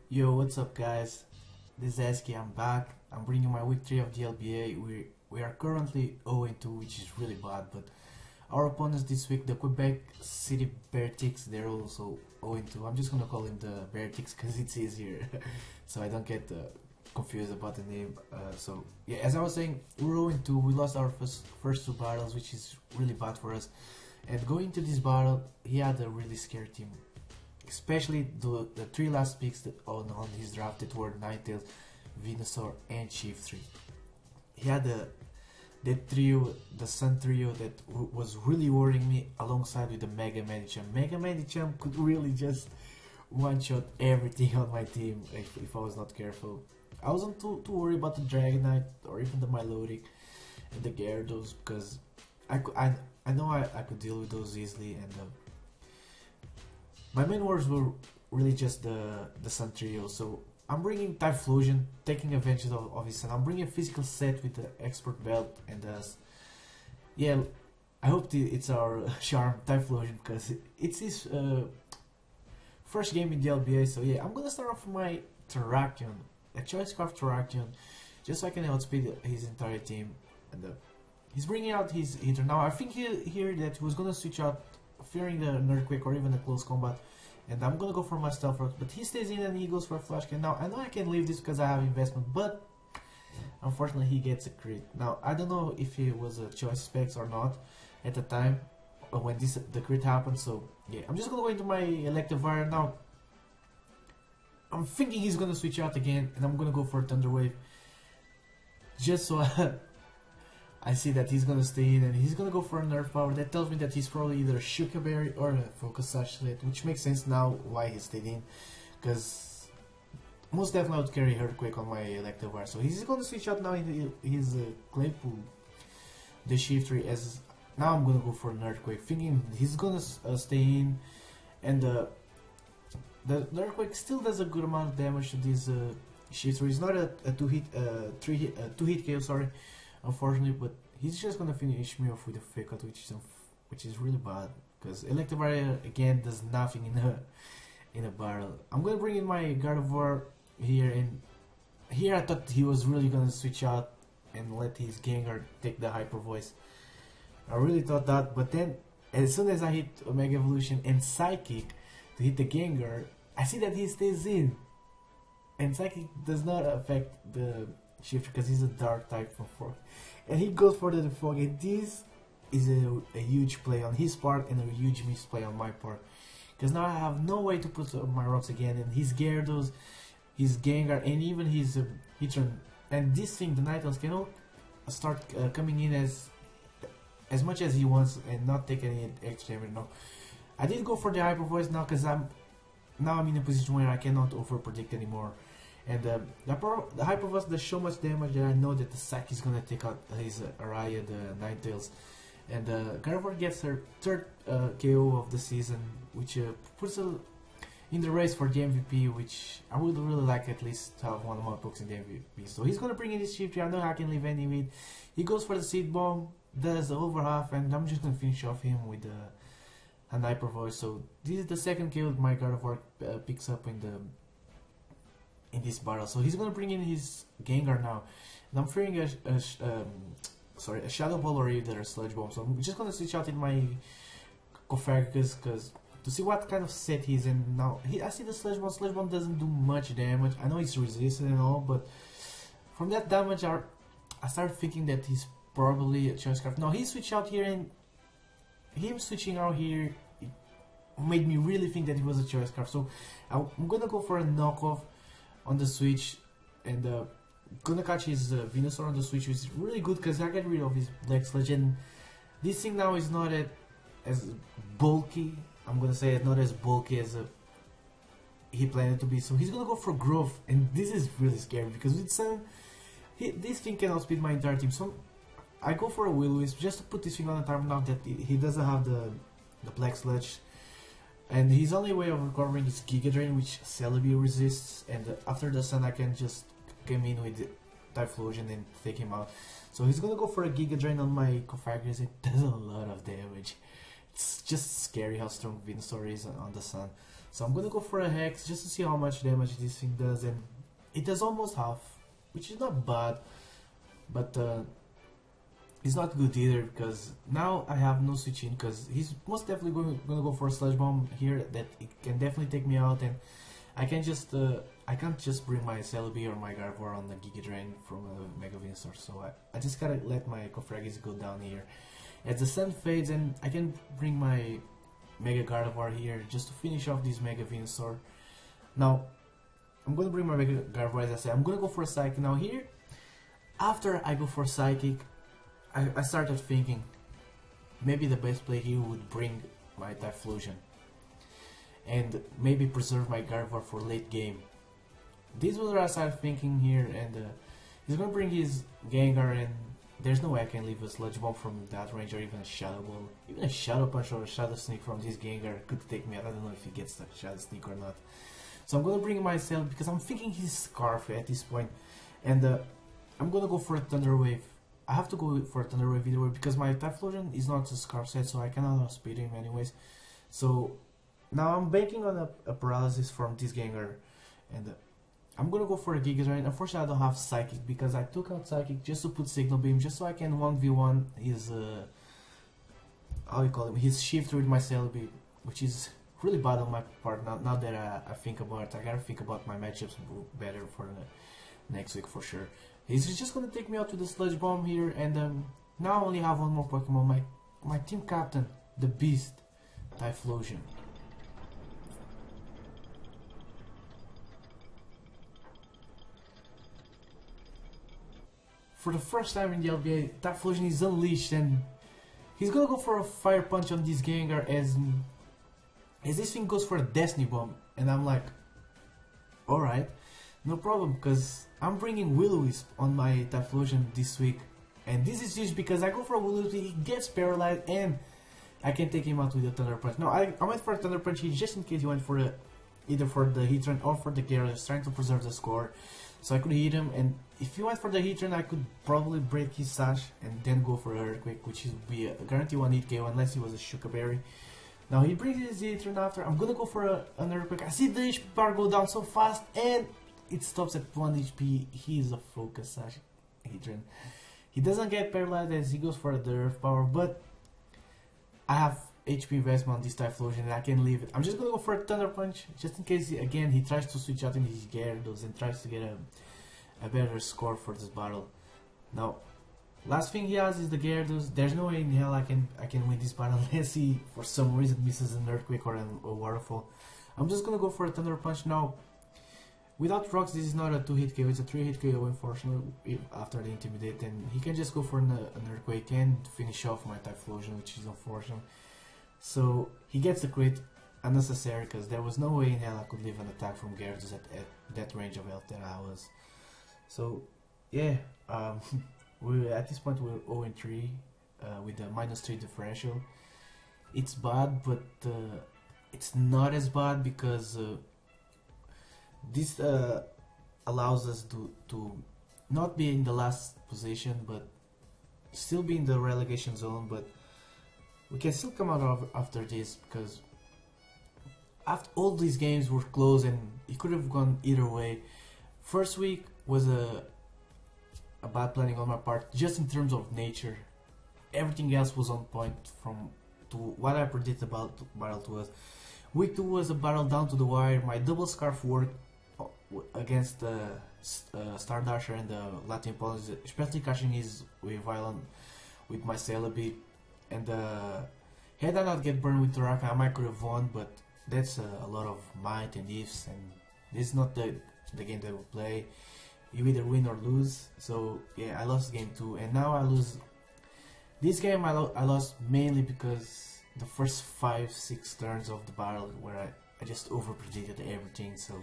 Yo, what's up guys? This is Esky, I'm back. I'm bringing my week 3 of the LBA. We are currently 0-2, which is really bad, but our opponents this week, the Quebec City Beartiques, they're also 0-2. I'm just gonna call him the Beartiques because it's easier, so I don't get confused about the name. So yeah, as I was saying, we're 0-2. We lost our first two battles, which is really bad for us. And going to this battle, he had a really scary team. Especially the three last picks on his draft that were Ninetales, Venusaur, and Chief 3. He had the trio, the Sun trio that was really worrying me alongside with the Mega Medicham. Mega Medicham could really just one-shot everything on my team if I was not careful. I wasn't too worried about the Dragonite or even the Milotic and the Gyarados because I know I could deal with those easily, and my main worries were really just the Sun trio. So I'm bringing Typhlosion, taking advantage of his Sun. I'm bringing a physical set with the Expert Belt, and yeah, I hope it's our charm Typhlosion because it's his first game in the LBA. So yeah, I'm gonna start off with my Terrakion, a Choice Craft Terrakion, just so I can outspeed his entire team. And he's bringing out his hitter now. I think here that he was gonna switch out, fearing the Earthquake or even a close combat, and I'm gonna go for my Stealth Rock, but he stays in and he goes for a Flash Cannon. Now I know I can leave this because I have investment, but unfortunately he gets a crit. Now I don't know if it was a choice specs or not at the time when the crit happened. So yeah, I'm just gonna go into my Electivire now. I'm thinking he's gonna switch out again, and I'm gonna go for Thunder Wave, just so I see that he's gonna stay in and he's gonna go for a Nerf Power. That tells me that he's probably either Shuka Berry or a Focus Sash, which makes sense now why he stayed in, because most definitely I would carry Earthquake on my Electivire. So he's gonna switch out now in his Claypool, the Shift 3, as now I'm gonna go for an Earthquake, thinking he's gonna stay in, and the Earthquake still does a good amount of damage to this Shift 3. It's not a 2-hit KO, sorry, unfortunately, but he's just gonna finish me off with a Fake Out, which is really bad because Electivire again does nothing in a barrel. I'm gonna bring in my Gardevoir here, and here I thought he was really gonna switch out and let his Gengar take the Hyper Voice. I really thought that, but then as soon as I hit Omega Evolution and Psychic to hit the Gengar, I see that he stays in, and Psychic does not affect the Shifter because he's a Dark type from 4, and he goes for the Fog, and this is a huge play on his part and a huge misplay on my part, because now I have no way to put my rocks again, and his Gyarados, his Gengar, and even his Hitron, and this thing, the Ninetales, cannot start coming in as much as he wants and not take any extra damage. No, I did go for the Hyper Voice now because I'm in a position where I cannot overpredict anymore. And the Hyper Voice does so much damage that I know that the Sack is gonna take out his Araya, the Ninetales. And Gardevoir gets her third KO of the season, which puts her in the race for the MVP, which I would really like at least to have one of my books in the MVP. So he's gonna bring in his Shift. I know I can leave any with. He goes for the Seed Bomb, does over half, and I'm just gonna finish off him with an Hyper Voice. So this is the second kill my Gardevoir picks up in this battle. So he's gonna bring in his Gengar now, and I'm fearing a Shadow Ball or either a Sludge Bomb. So I'm just gonna switch out in my Kofagus because to see what kind of set he's in now. I see the Sludge Bomb. Sludge Bomb doesn't do much damage. I know it's resistant and all, but from that damage, I started thinking that he's probably a Choice Craft. Now he switched out here, and him switching out here made me really think that he was a Choice Craft. So I'm gonna go for a knockoff on the switch, and gonna catch his Venusaur on the switch, which is really good because I get rid of his Black Sludge, and this thing now is not as bulky. I'm gonna say it's not as bulky as he planned it to be. So he's gonna go for Growth, and this is really scary because with Sun, this thing can outspeed my entire team. So I go for a Will-O-Wisp just to put this thing on the time now that he doesn't have the Black Sludge. And his only way of recovering is Giga Drain, which Celebi resists, and after the Sun I can just come in with Typhlosion and take him out. So he's gonna go for a Giga Drain on my Kofagus. It does a lot of damage. It's just scary how strong Venusaur is on the Sun. So I'm gonna go for a hex just to see how much damage this thing does, and it does almost half, which is not bad, but it's not good either, because now I have no switch in, because he's most definitely gonna go for a sludge bomb here that it can definitely take me out, and I can't just bring my LBA or my Gardevoir on the Giga Drain from a Mega Venusaur, so I just gotta let my Cofragis go down here. As the sun fades, and I can bring my Mega Gardevoir here just to finish off this Mega Venusaur. Now I'm gonna bring my Mega Gardevoir, as I said. I'm gonna go for a Psychic. Now here, after I go for Psychic, I started thinking maybe the best play here would bring my Typhlosion and maybe preserve my Gardevoir for late game. This was what I started thinking here, and he's gonna bring his Gengar, and there's no way I can leave a Sludge Bomb from that range, or even a Shadow Ball. Even a Shadow Punch or a Shadow Sneak from this Gengar could take me out. I don't know if he gets the Shadow Sneak or not. So I'm gonna bring myself, because I'm thinking he's Scarf at this point, and I'm gonna go for a Thunder Wave. I have to go for a Thunder Wave either way, because my Typhlosion is not a Scarf set, so I cannot outspeed him anyways. So now I'm banking on a Paralysis from this Gengar, and I'm gonna go for a Giga Drain. Unfortunately, I don't have Psychic, because I took out Psychic just to put Signal Beam, just so I can 1v1 his how you call him, his Shifter with my Celebi, which is really bad on my part. Now that I think about it, I gotta think about my matchups better for next week for sure. He's just gonna take me out with the Sludge Bomb here, and now I only have one more Pokemon. My team captain, the Beast, Typhlosion. For the first time in the LBA, Typhlosion is unleashed, and he's gonna go for a Fire Punch on this Gengar as this thing goes for a Destiny Bomb, and I'm like, alright, no problem, because I'm bringing Will-O-Wisp on my Typhlosion this week, and this is huge because I go for a Will-O-Wisp, he gets paralyzed, and I can take him out with a Thunder Punch. No, I went for a Thunder Punch here just in case he went for either for the Heatran or for the Gyarados, trying to preserve the score, so I could hit him, and if he went for the Heatran, I could probably break his Sash and then go for Earthquake, which would be a guarantee 1 hit KO unless he was a Shuka Berry. Now he brings his Heatran after. I'm gonna go for an Earthquake. I see the HP bar go down so fast, and it stops at 1 HP. He is a Focus Sash Heatran. He doesn't get paralyzed as he goes for the Earth Power, but I have HP investment on this Typhlosion and I can leave it. I'm just gonna go for a Thunder Punch, just in case again he tries to switch out in his Gyarados and tries to get a better score for this battle. Now, last thing he has is the Gyarados. There's no way in hell I can win this battle unless he for some reason misses an Earthquake or a Waterfall. I'm just gonna go for a Thunder Punch now. Without rocks, this is not a 2-hit KO, it's a 3-hit KO unfortunately after the Intimidate, and he can just go for an Earthquake and finish off my Typhlosion, which is unfortunate. So he gets the crit, unnecessary, because there was no way in hell I could leave an attack from Gyarados at that range of health that I was. So yeah, at this point we're 0-3 with a -3 differential. It's bad, but it's not as bad because this allows us to not be in the last position, but still be in the relegation zone, but we can still come out of after this, because after all these games were close and it could have gone either way. First week was a bad planning on my part, just in terms of nature. Everything else was on point to what I predicted about Battle 2 was. Week 2 was a battle down to the wire. My double scarf worked against the Stardasher and the Latin Polish, especially catching his Wave Violent with my Celebi. And had I not get burned with Toraka, I might could have won, but that's a lot of might and ifs, and this is not the game that we play. You either win or lose. So yeah, I lost game 2, and now I lose. This game I lost mainly because the first 5-6 turns of the battle where I just overpredicted everything, so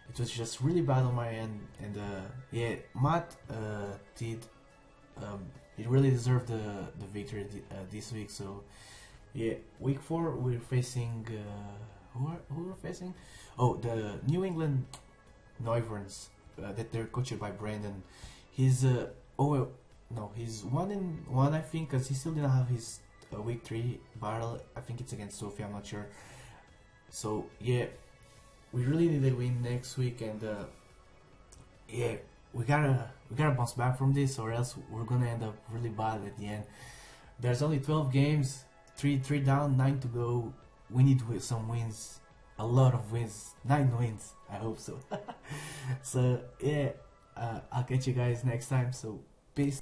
it was just really bad on my end. And yeah, Matt did he really deserved the victory this week. So yeah, week 4 we're facing who we're facing? Oh, the New England Noivern that they're coached by Brandon. He's he's 1-1 I think, because he still didn't have his week 3 battle. I think it's against Sophie, I'm not sure. So yeah, we really need a win next week, and yeah, we gotta bounce back from this, or else we're gonna end up really bad at the end. There's only 12 games, three down, 9 to go. We need some wins, a lot of wins, 9 wins. I hope so. So yeah, I'll catch you guys next time. So peace.